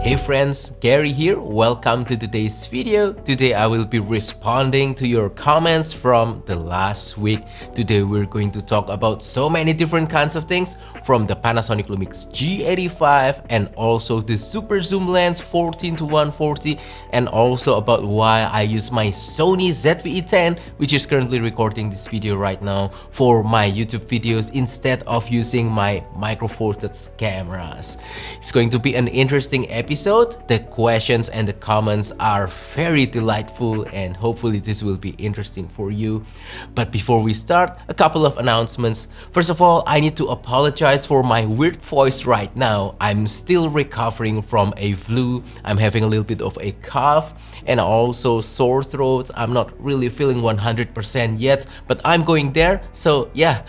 Hey friends, Gary here. Welcome to today's video. Today I will be responding to your comments from the last week. Today we're going to talk about so many different kinds of things, from the Panasonic Lumix G85 and also the super zoom lens 14 to 140, and also about why I use my Sony ZV-E10, which is currently recording this video right now, for my YouTube videos instead of using my Micro Four Thirds cameras. It's going to be an interesting episode. The questions and the comments are very delightful, and hopefully this will be interesting for you. But before we start, a couple of announcements. First of all, I need to apologize for my weird voice right now. I'm still recovering from a flu. I'm having a little bit of a cough and also sore throat. I'm not really feeling 100% yet, but I'm going there. So yeah,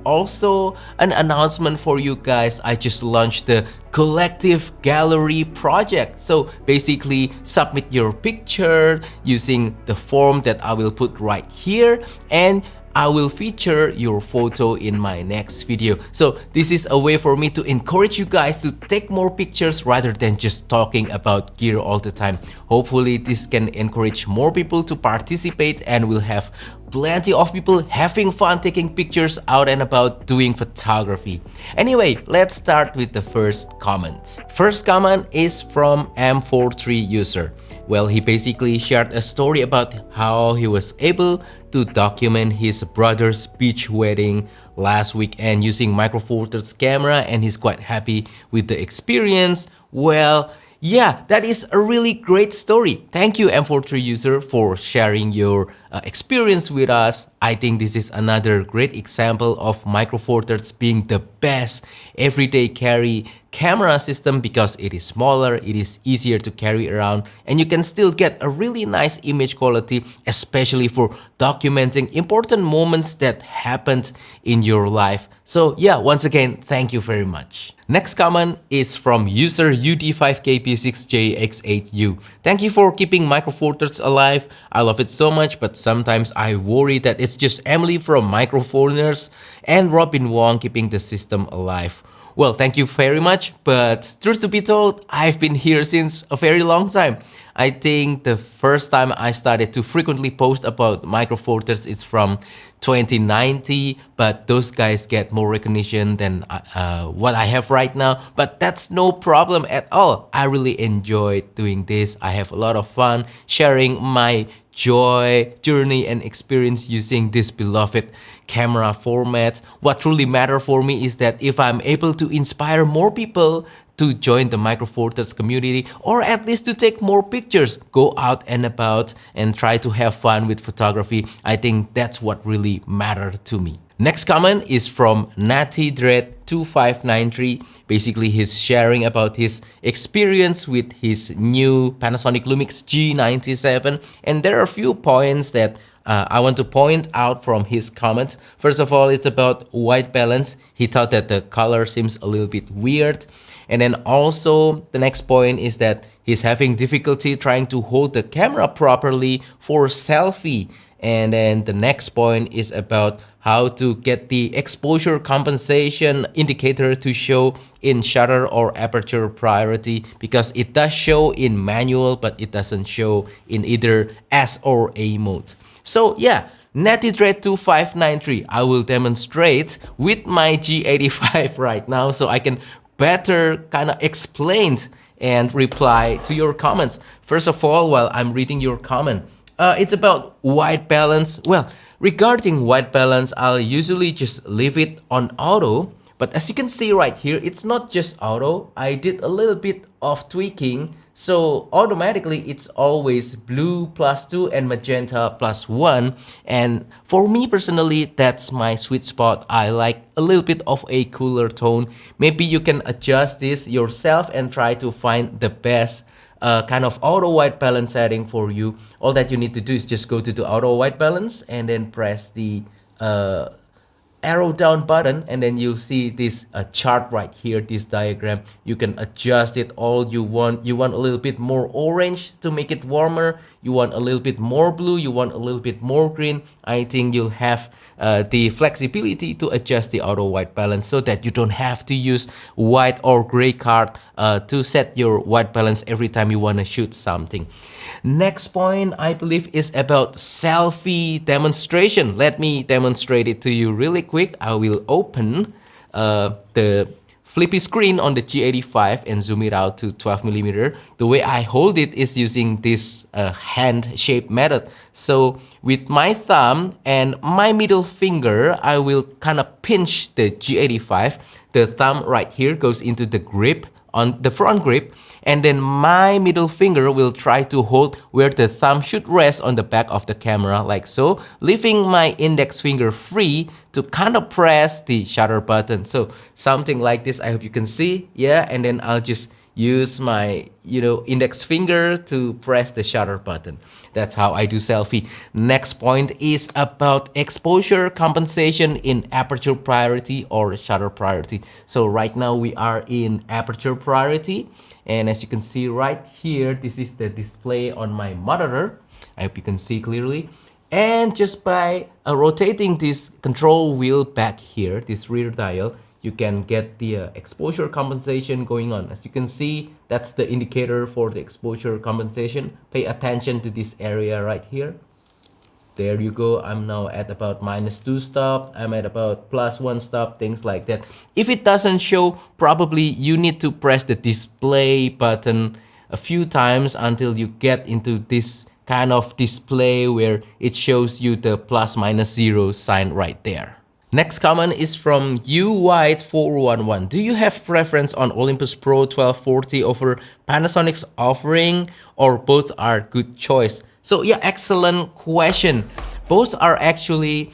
also an announcement for you guys. I just launched the collective gallery project. So basically, submit your picture using the form that I will put right here, and I will feature your photo in my next video. So this is a way for me to encourage you guys to take more pictures rather than just talking about gear all the time. Hopefully this can encourage more people to participate, and we'll have plenty of people having fun taking pictures out and about doing photography. Anyway, let's start with the first comment. First comment is from M43 user. Well, he basically shared a story about how he was able to document his brother's beach wedding last weekend using Micro Four Thirds camera, and he's quite happy with the experience. Well, yeah, that is a really great story. Thank you, M43 user, for sharing your experience with us. I think this is another great example of Micro Four Thirds being the best everyday carry camera system, because it is smaller, it is easier to carry around, and you can still get a really nice image quality, especially for documenting important moments that happened in your life. So yeah, once again, thank you very much. Next comment is from user UD5KP6JX8U. Thank you for keeping Micro Four Thirds alive. I love it so much, but sometimes I worry that it's just Emily from Microphoners and Robin Wong keeping the system alive. Well, thank you very much, but truth to be told, I've been here since a very long time. I think the first time I started to frequently post about Micro Four Thirds is from 2019, but those guys get more recognition than what I have right now. But that's no problem at all. I really enjoyed doing this. I have a lot of fun sharing my joy, journey, and experience using this beloved camera format. What truly matters for me is that if I'm able to inspire more people to join the Micro Four Thirds community, or at least to take more pictures, go out and about, and try to have fun with photography, I think that's what really matters to me. Next comment is from NattyDread2593. Basically, he's sharing about his experience with his new Panasonic Lumix G97, and there are a few points that I want to point out from his comment. First of all, it's about white balance. He thought that the color seems a little bit weird. And then also the next point is that he's having difficulty trying to hold the camera properly for selfie. And then the next point is about how to get the exposure compensation indicator to show in shutter or aperture priority, because it does show in manual, but it doesn't show in either S or A mode. So yeah, NattyDread2593, I will demonstrate with my G85 right now so I can better kind of explain and reply to your comments. First of all, while I'm reading your comment, it's about white balance. Well, regarding white balance, I'll usually just leave it on auto. But as you can see right here, it's not just auto. I did a little bit of tweaking. So automatically it's always blue +2 and magenta +1. And for me personally, that's my sweet spot. I like a little bit of a cooler tone. Maybe you can adjust this yourself and try to find the best kind of auto white balance setting for you. All that you need to do is just go to the auto white balance and then press the arrow down button, and then you'll see this chart right here, this diagram. You can adjust it all you want. You want a little bit more orange to make it warmer, you want a little bit more blue, you want a little bit more green. I think you'll have the flexibility to adjust the auto white balance so that you don't have to use white or gray card to set your white balance every time you want to shoot something. Next point, I believe, is about selfie demonstration. Let me demonstrate it to you really quick. I will open the flippy screen on the G85 and zoom it out to 12mm. The way I hold it is using this hand shape method. So with my thumb and my middle finger, I will kind of pinch the G85. The thumb right here goes into the grip, on the front grip, and then my middle finger will try to hold where the thumb should rest on the back of the camera, like so, leaving my index finger free to kind of press the shutter button. So something like this, I hope you can see. Yeah, and then I'll just use my index finger to press the shutter button. That's how I do selfie. Next point is about exposure compensation in aperture priority or shutter priority. So right now we are in aperture priority, and as you can see right here, this is the display on my monitor. I hope you can see clearly. And just by rotating this control wheel back here, this rear dial, you can get the exposure compensation going on. As you can see, that's the indicator for the exposure compensation. Pay attention to this area right here. There you go. I'm now at about -2 stop. I'm at about +1 stop, things like that. If it doesn't show, probably you need to press the display button a few times until you get into this kind of display where it shows you the ±0 sign right there. Next comment is from uwhite411. Do you have preference on Olympus Pro 1240 over Panasonic's offering, or both are good choice? So yeah, excellent question. Both are actually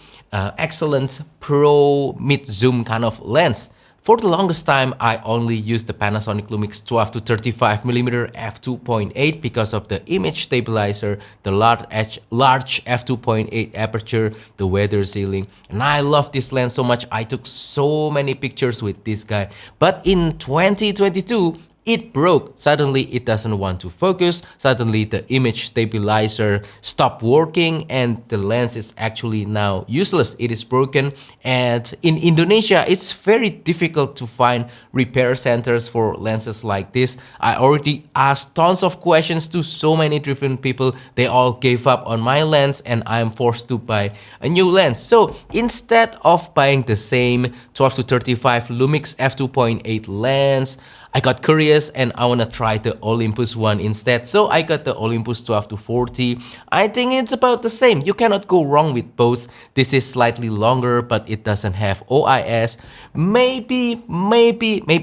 excellent pro mid zoom kind of lens. For the longest time, I only used the Panasonic Lumix 12 to 35mm f2.8 because of the image stabilizer, the large f2.8 aperture, the weather sealing. And I love this lens so much, I took so many pictures with this guy. But in 2022, it broke. Suddenly it doesn't want to focus. Suddenly the image stabilizer stopped working and the lens is actually now useless. It is broken, and in Indonesia it's very difficult to find repair centers for lenses like this. I already asked tons of questions to so many different people. They all gave up on my lens and I'm forced to buy a new lens. So instead of buying the same 12 to 35 Lumix f2.8 lens, I got curious and I wanna try the Olympus one instead. So I got the Olympus 12 to 40. I think it's about the same. You cannot go wrong with both. This is slightly longer, but it doesn't have OIS. Maybe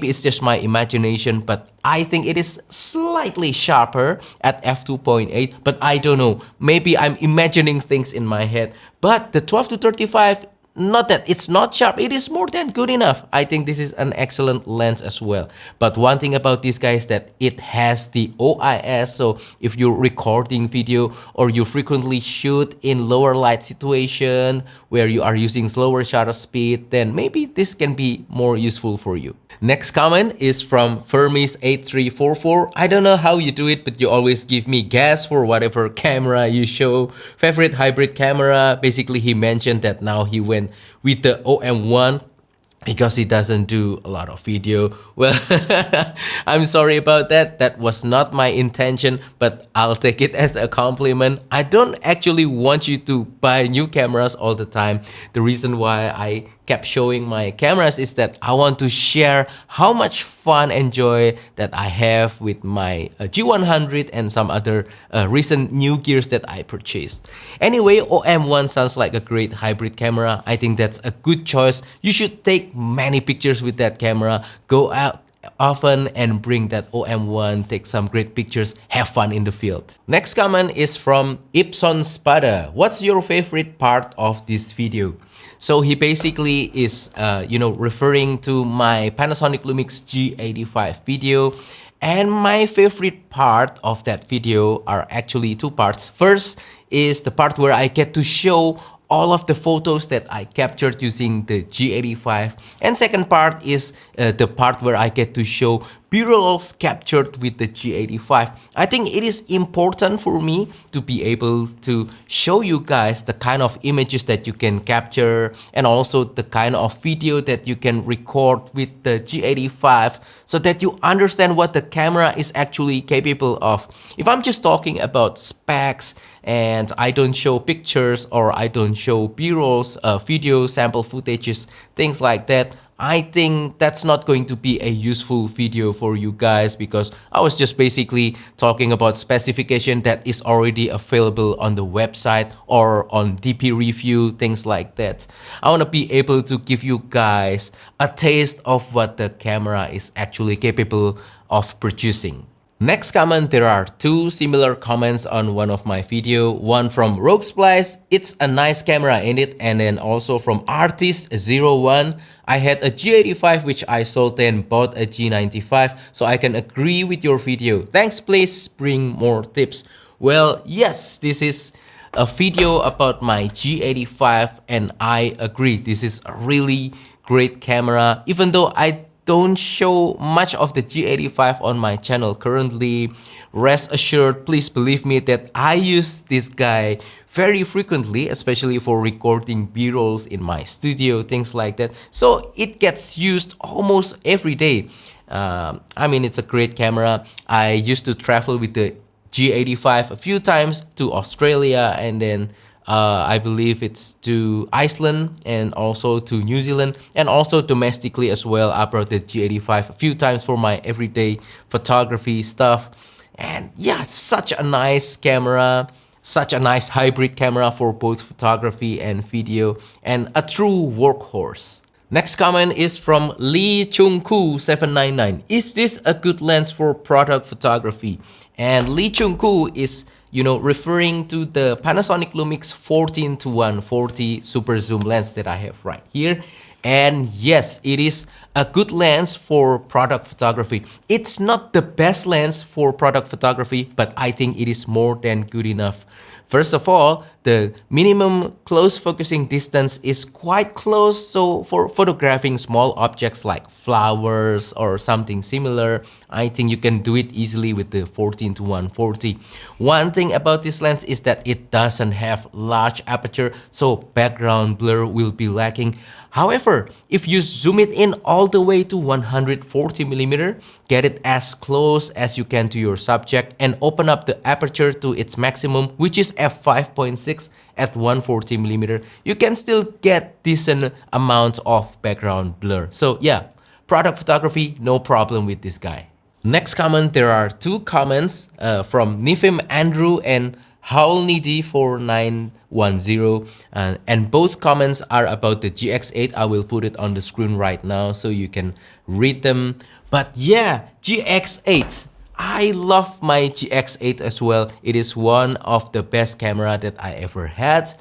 it's just my imagination, but I think it is slightly sharper at f2.8, but I don't know. Maybe I'm imagining things in my head. But the 12 to 35, not that it's not sharp, it is more than good enough. I think this is an excellent lens as well. But one thing about this guy is that it has the OIS, so if you're recording video or you frequently shoot in lower light situation where you are using slower shutter speed, then maybe this can be more useful for you. Next comment is from Fermis8344. I don't know how you do it, but you always give me gas for whatever camera you show. Favorite hybrid camera. Basically, he mentioned that now he went with the OM1 because he doesn't do a lot of video. Well, I'm sorry about that. That was not my intention, but I'll take it as a compliment. I don't actually want you to buy new cameras all the time. The reason why I kept showing my cameras is that I want to share how much fun and joy that I have with my G100 and some other recent new gears that I purchased. Anyway, OM1 sounds like a great hybrid camera. I think that's a good choice. You should take many pictures with that camera. Go out often and bring that OM1, take some great pictures, have fun in the field. Next comment is from IbsonSpada. What's your favorite part of this video? So he basically is, referring to my Panasonic Lumix G85 video. And my favorite part of that video are actually two parts. First is the part where I get to show all of the photos that I captured using the G85. And second part is the part where I get to show B-rolls captured with the G85. I think it is important for me to be able to show you guys the kind of images that you can capture and also the kind of video that you can record with the G85 so that you understand what the camera is actually capable of. If I'm just talking about specs and I don't show pictures or I don't show B-rolls, video sample footages, things like that, I think that's not going to be a useful video for you guys because I was just basically talking about specification that is already available on the website or on DP review, things like that. I want to be able to give you guys a taste of what the camera is actually capable of producing. Next comment, there are two similar comments on one of my video. One from RogueSplice, it's a nice camera in it, and then also from Artist01, I had a G85 which I sold then bought a G95, so I can agree with your video. Thanks, please bring more tips. Well, yes, this is a video about my G85 and I agree, this is a really great camera. Even though I don't show much of the G85 on my channel currently, rest assured, please believe me that I use this guy very frequently, especially for recording B-rolls in my studio, things like that. So it gets used almost every day. I mean, it's a great camera. I used to travel with the G85 a few times to Australia and then I believe it's to Iceland and also to New Zealand and also domestically as well. I brought the G85 a few times for my everyday photography stuff. And yeah, such a nice camera, such a nice hybrid camera for both photography and video, and a true workhorse. Next comment is from Lee Chung-koo 799. Is this a good lens for product photography? And Lee Chung-koo is referring to the Panasonic Lumix 14-140 super zoom lens that I have right here. And yes, it is a good lens for product photography. It's not the best lens for product photography, but I think it is more than good enough. First of all, the minimum close focusing distance is quite close, so for photographing small objects like flowers or something similar, I think you can do it easily with the 14-140. One thing about this lens is that it doesn't have large aperture, so background blur will be lacking. However, if you zoom it in all the way to 140mm, get it as close as you can to your subject and open up the aperture to its maximum, which is f5.6 at 140mm, you can still get decent amount of background blur. So yeah, product photography, no problem with this guy. Next comment, there are two comments from Nifim Andrew and Howlneedy 4910, and both comments are about the GX8. I will put it on the screen right now so you can read them. But yeah, GX8. I love my GX8 as well. It is one of the best camera that I ever had.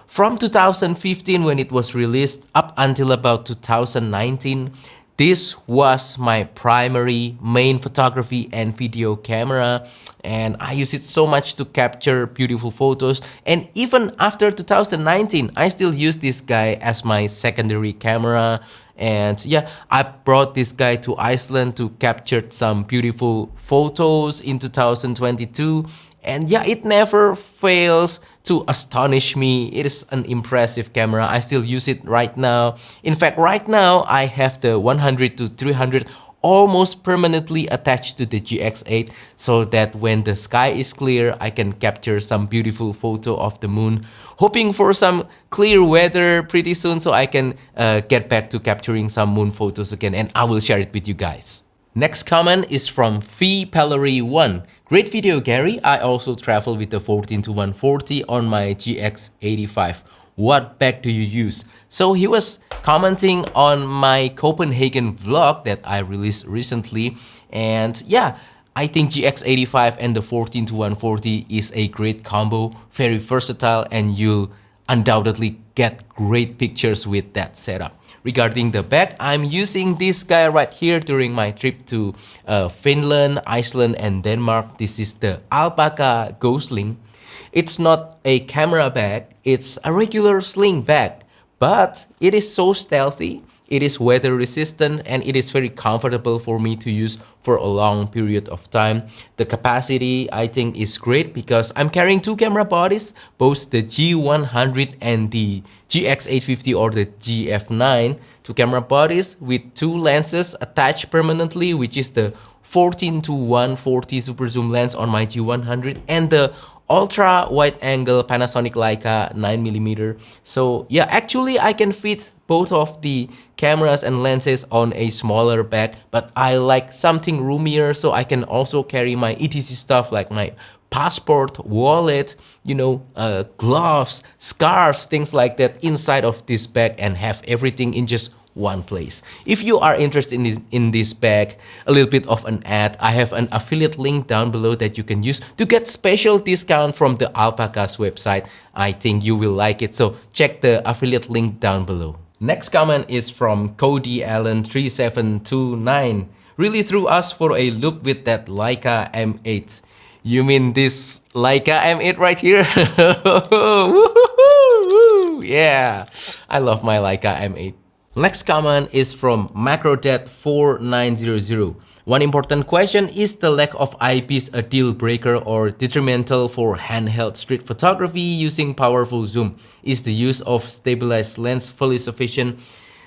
From 2015 when it was released up until about 2019, this was my primary main photography and video camera, and I use it so much to capture beautiful photos. And even after 2019, I still use this guy as my secondary camera. And yeah, I brought this guy to Iceland to capture some beautiful photos in 2022. And yeah, it never fails to astonish me. It is an impressive camera. I still use it right now. In fact, right now I have the 100-300 almost permanently attached to the GX8 so that when the sky is clear, I can capture some beautiful photo of the moon. Hoping for some clear weather pretty soon so I can get back to capturing some moon photos again, and I will share it with you guys. Next comment is from FeePellery1. Great video, Gary. I also travel with the 14-140 on my GX85. What bag do you use? So he was commenting on my Copenhagen vlog that I released recently. And yeah, I think GX85 and the 14-140 is a great combo, very versatile, and you'll undoubtedly get great pictures with that setup. Regarding the bag, I'm using this guy right here during my trip to Finland, Iceland, and Denmark. This is the Alpaca Ghostling. It's not a camera bag, It's a regular sling bag, but it is so stealthy, it is weather resistant, and it is very comfortable for me to use for a long period of time. The capacity I think is great because I'm carrying two camera bodies, both the G100 and the GX850 or the GF9, two camera bodies with two lenses attached permanently, which is the 14 to 140 super zoom lens on my G100 and the ultra wide angle Panasonic Leica 9mm. So yeah, actually I can fit both of the cameras and lenses on a smaller bag, but I like something roomier so I can also carry my etc stuff like my passport, wallet, gloves, scarves, things like that inside of this bag and have everything in just one place. If you are interested in this bag, a little bit of an ad, I have an affiliate link down below that you can use to get special discount from the Alpaka's website. I think you will like it, so check the affiliate link down below. Next comment is from Cody Allen 3729. Really threw us for a loop with that Leica M8. You mean this Leica M8 right here? Yeah, I love my Leica M8. Next comment is from MacroDad4900. One important question: is the lack of eyepiece a deal breaker or detrimental for handheld street photography using powerful zoom? Is the use of stabilized lens fully sufficient?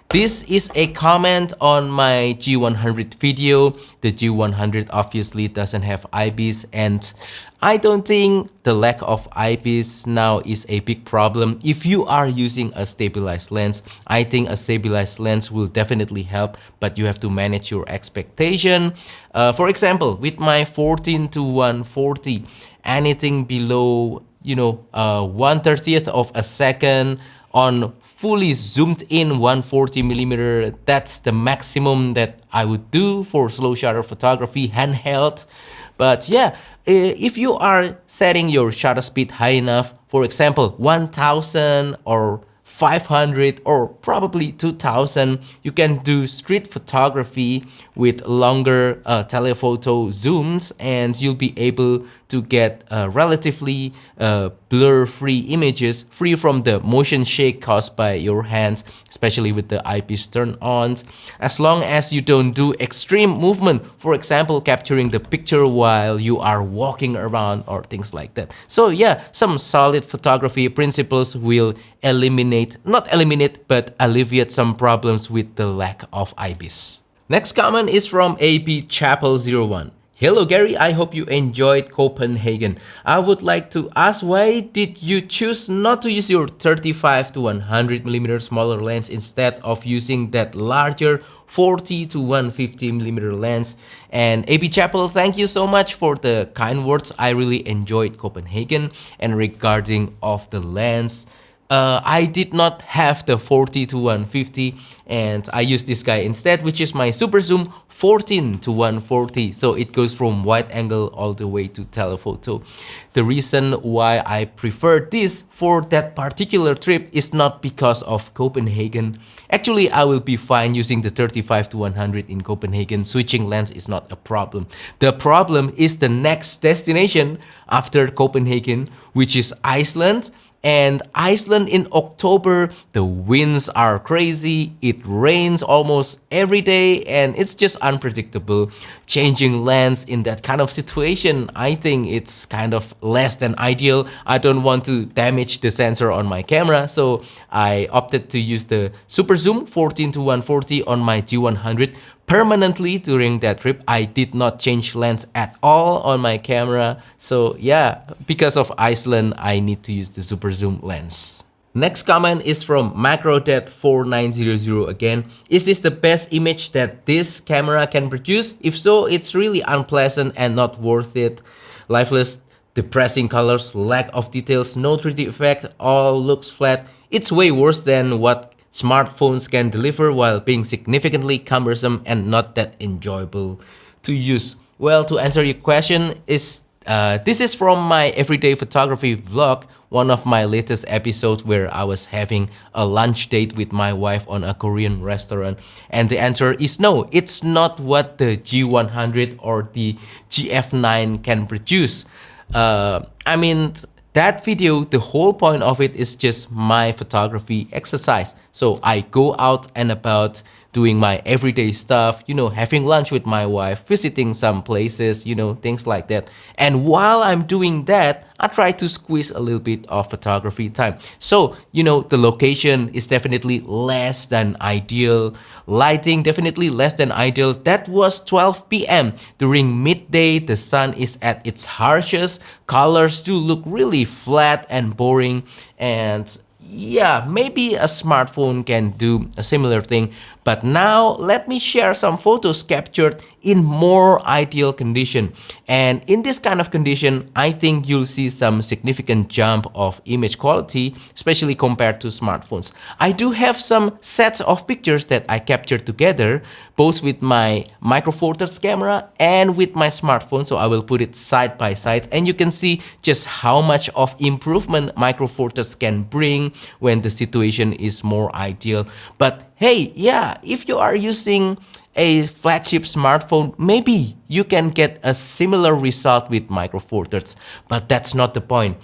This is a comment on my G100 video. The G100 obviously doesn't have eyepiece, and I don't think the lack of eyepiece now is a big problem. If you are using a stabilized lens, I think a stabilized lens will definitely help, but you have to manage your expectation. For example, with my 14 to 140, anything below 1/30th of a second on fully zoomed in 140mm, that's the maximum that I would do for slow shutter photography handheld. But yeah, if you are setting your shutter speed high enough, for example 1000 or 500 or probably 2000, you can do street photography with longer telephoto zooms, and you'll be able to get relatively blur-free images, free from the motion shake caused by your hands, especially with the eyepiece turned on, as long as you don't do extreme movement, for example capturing the picture while you are walking around or things like that. So yeah, some solid photography principles will not eliminate, but alleviate some problems with the lack of eyepiece. Next comment is from AB Chapel 01. Hello Gary, I hope you enjoyed Copenhagen. I would like to ask, why did you choose not to use your 35 to 100mm smaller lens instead of using that larger 40 to 150mm lens? And AB Chapel, thank you so much for the kind words. I really enjoyed Copenhagen. And regarding of the lens, I did not have the 40 to 150 and I used this guy instead, which is my super zoom 14 to 140. So it goes from wide angle all the way to telephoto. The reason why I prefer this for that particular trip is not because of Copenhagen. Actually, I will be fine using the 35 to 100 in Copenhagen. Switching lens is not a problem. The problem is the next destination after Copenhagen, which is Iceland. And Iceland in October, the winds are crazy, it rains almost every day, and it's just unpredictable. Changing lens in that kind of situation, I think it's kind of less than ideal. I don't want to damage the sensor on my camera, so I opted to use the super zoom 14 to 140 on my G100 permanently during that trip. I did not change lens at all on my camera. So yeah, because of Iceland, I need to use the super zoom lens. Next comment is from MacroDad4900 again. Is this the best image that this camera can produce? If so, it's really unpleasant and not worth it. Lifeless, depressing colors, lack of details, no 3D effect, all looks flat. It's way worse than what smartphones can deliver while being significantly cumbersome and not that enjoyable to use. Well, to answer your question, this is from my everyday photography vlog, one of my latest episodes where I was having a lunch date with my wife on a Korean restaurant. And the answer is no, it's not what the G100 or the GF9 can produce. I mean, that video, the whole point of it is just my photography exercise. So I go out and about doing my everyday stuff, having lunch with my wife, visiting some places, things like that. And while I'm doing that, I try to squeeze a little bit of photography time. So, the location is definitely less than ideal. Lighting definitely less than ideal. That was 12 p.m. During midday, the sun is at its harshest. Colors do look really flat and boring. And yeah, maybe a smartphone can do a similar thing. But now let me share some photos captured in more ideal condition. And in this kind of condition, I think you'll see some significant jump of image quality, especially compared to smartphones. I do have some sets of pictures that I captured together, both with my Micro Four Thirds camera and with my smartphone. So I will put it side by side, and you can see just how much of improvement Micro Four Thirds can bring when the situation is more ideal. But hey, yeah, if you are using a flagship smartphone, maybe you can get a similar result with Micro Four Thirds, but that's not the point.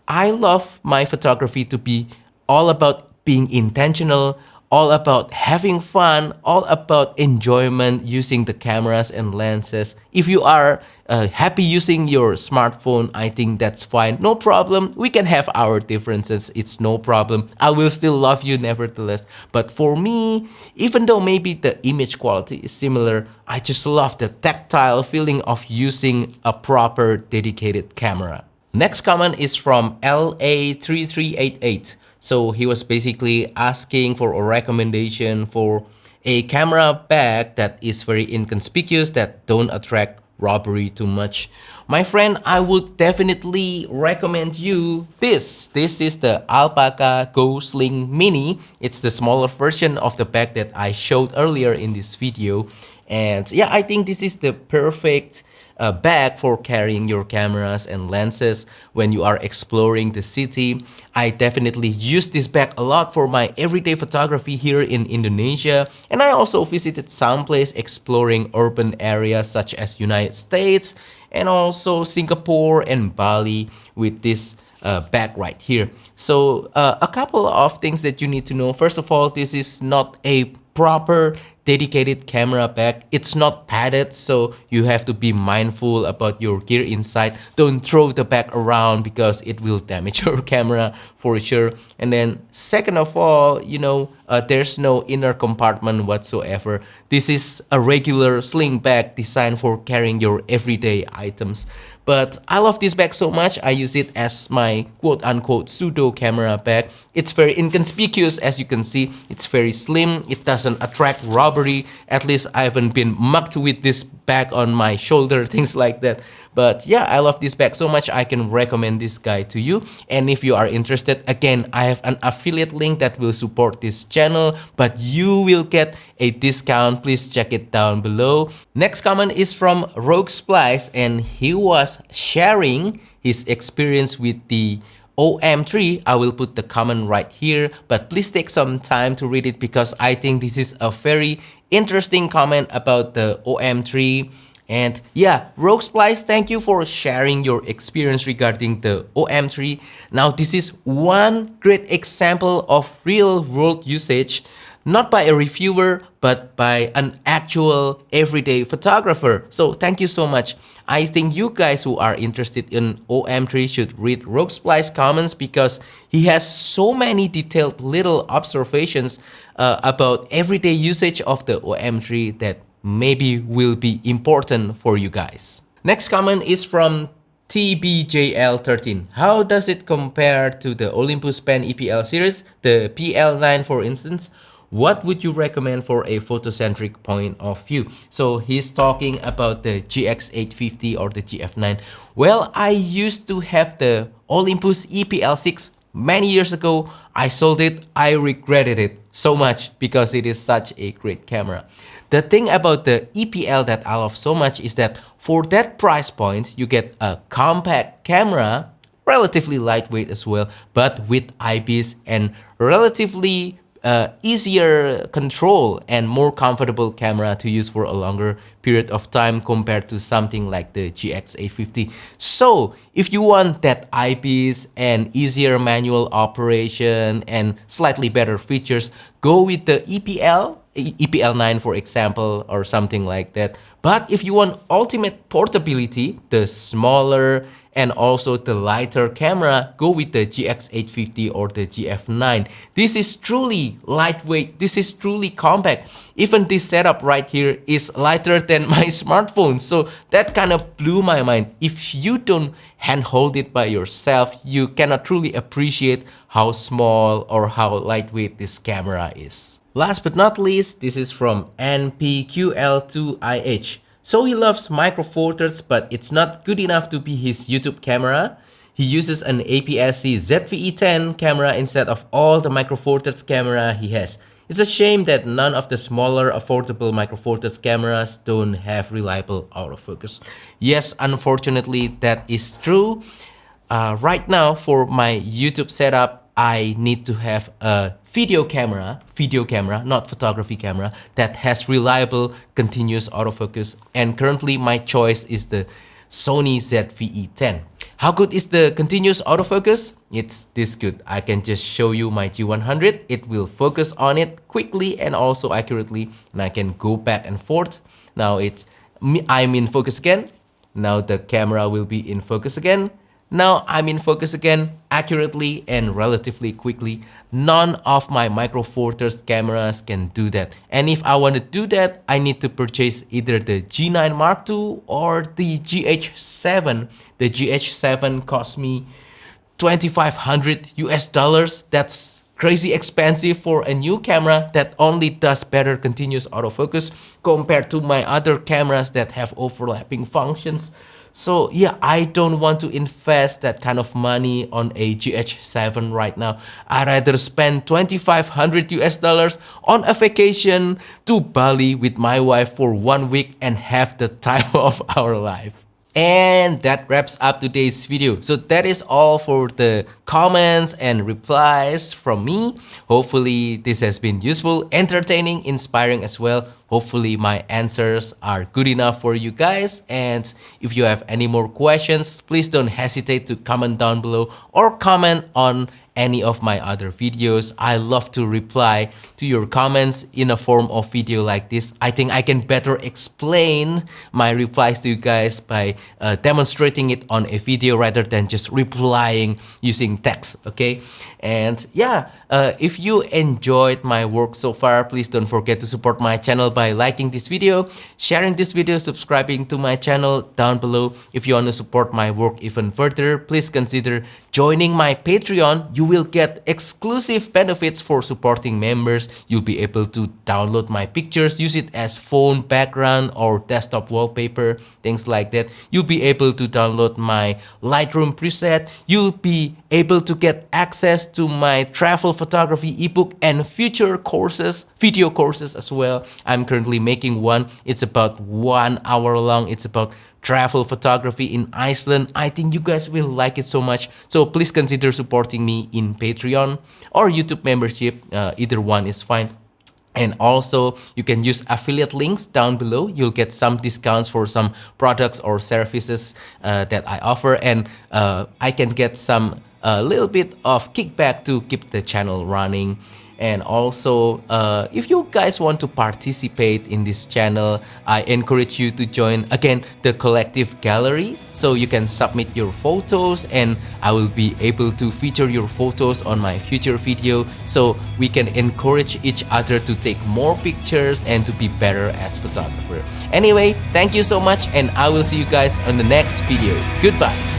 I love my photography to be all about being intentional, all about having fun, all about enjoyment using the cameras and lenses. If you are happy using your smartphone, I think that's fine. No problem. We can have our differences. It's no problem. I will still love you nevertheless. But for me, even though maybe the image quality is similar, I just love the tactile feeling of using a proper dedicated camera. Next comment is from LA3388. So he was basically asking for a recommendation for a camera bag that is very inconspicuous, that don't attract robbery too much. My friend, I would definitely recommend you this. This is the Alpaca Go Sling Mini. It's the smaller version of the bag that I showed earlier in this video. And yeah, I think this is the perfect bag for carrying your cameras and lenses when you are exploring the city. I definitely use this bag a lot for my everyday photography here in Indonesia, and I also visited some place exploring urban areas such as United States and also Singapore and Bali with this bag right here. So a couple of things that you need to know. First of all, this is not a proper dedicated camera bag. It's not padded, so you have to be mindful about your gear inside. Don't throw the bag around because it will damage your camera for sure. And then second of all, there's no inner compartment whatsoever. This is a regular sling bag designed for carrying your everyday items. But I love this bag so much, I use it as my quote-unquote pseudo camera bag. It's very inconspicuous, as you can see. It's very slim, it doesn't attract robbery. At least I haven't been mugged with this bag on my shoulder, things like that. But yeah, I love this bag so much, I can recommend this guy to you. And if you are interested, again, I have an affiliate link that will support this channel, but you will get a discount. Please check it down below. Next comment is from RogueSplice, and he was sharing his experience with the OM3. I will put the comment right here, but please take some time to read it because I think this is a very interesting comment about the OM3. And yeah, RogueSplice, thank you for sharing your experience regarding the OM3. Now, this is one great example of real-world usage, not by a reviewer, but by an actual everyday photographer. So thank you so much. I think you guys who are interested in OM3 should read RogueSplice comments because he has so many detailed little observations about everyday usage of the OM3 that maybe will be important for you guys. Next comment is from TBJL13. How does it compare to the Olympus Pen EPL series, the PL9 for instance? What would you recommend for a photocentric point of view? So he's talking about the GX850 or the GF9. Well, I used to have the Olympus EPL6 many years ago. I sold it. I regretted it so much because it is such a great camera. The thing about the EPL that I love so much is that for that price point, you get a compact camera, relatively lightweight as well, but with IBIS and relatively easier control and more comfortable camera to use for a longer period of time compared to something like the GX850. So if you want that eyepiece and easier manual operation and slightly better features, go with the EPL9 for example, or something like that. But if you want ultimate portability, the smaller and also the lighter camera, go with the GX850 or the GF9. This is truly lightweight, this is truly compact. Even this setup right here is lighter than my smartphone, so that kind of blew my mind. If you don't handhold it by yourself, you cannot truly appreciate how small or how lightweight this camera is. Last but not least, this is from NPQL2IH. So he loves micro four thirds, but it's not good enough to be his YouTube camera. He uses an APS-C ZV-E10 camera instead of all the micro four thirds camera he has. It's a shame that none of the smaller affordable micro four thirds cameras don't have reliable autofocus. Yes, unfortunately that is true. Right now for my YouTube setup, I need to have a video camera, not photography camera, that has reliable continuous autofocus, and currently my choice is the Sony ZV-E10. How good is the continuous autofocus? It's this good. I can just show you my G100. It will focus on it quickly and also accurately, and I can go back and forth. Now I'm in focus again. Now the camera will be in focus again. Now I'm in focus again, accurately and relatively quickly. None of my micro four thirds cameras can do that. And if I want to do that, I need to purchase either the G9 Mark II or the GH7. The GH7 cost me $2,500 US. That's crazy expensive for a new camera that only does better continuous autofocus compared to my other cameras that have overlapping functions. So yeah, I don't want to invest that kind of money on a GH7 right now. I'd rather spend $2,500 US on a vacation to Bali with my wife for 1 week and have the time of our life. And that wraps up today's video. So that is all for the comments and replies from me. Hopefully this has been useful, entertaining, inspiring as well. Hopefully my answers are good enough for you guys. And if you have any more questions, please don't hesitate to comment down below or comment on any of my other videos. I love to reply to your comments in a form of video like this. I think I can better explain my replies to you guys by demonstrating it on a video rather than just replying using text, okay? And yeah, if you enjoyed my work so far, please don't forget to support my channel by liking this video, sharing this video, subscribing to my channel down below. If you want to support my work even further, please consider joining my Patreon. You will get exclusive benefits for supporting members. You'll be able to download my pictures, use it as phone background or desktop wallpaper, things like that. You'll be able to download my Lightroom preset. You'll be able to get access to my travel photography ebook and future courses, video courses as well. I'm currently making one. It's about 1 hour long. It's about travel photography in Iceland. I think you guys will like it so much. So please consider supporting me in Patreon or YouTube membership. Either one is fine. And also you can use affiliate links down below. You'll get some discounts for some products or services that I offer, and I can get some little bit of kickback to keep the channel running. And also, if you guys want to participate in this channel, I encourage you to join again the collective gallery. So you can submit your photos and I will be able to feature your photos on my future video. So we can encourage each other to take more pictures and to be better as photographer. Anyway, thank you so much and I will see you guys on the next video. Goodbye.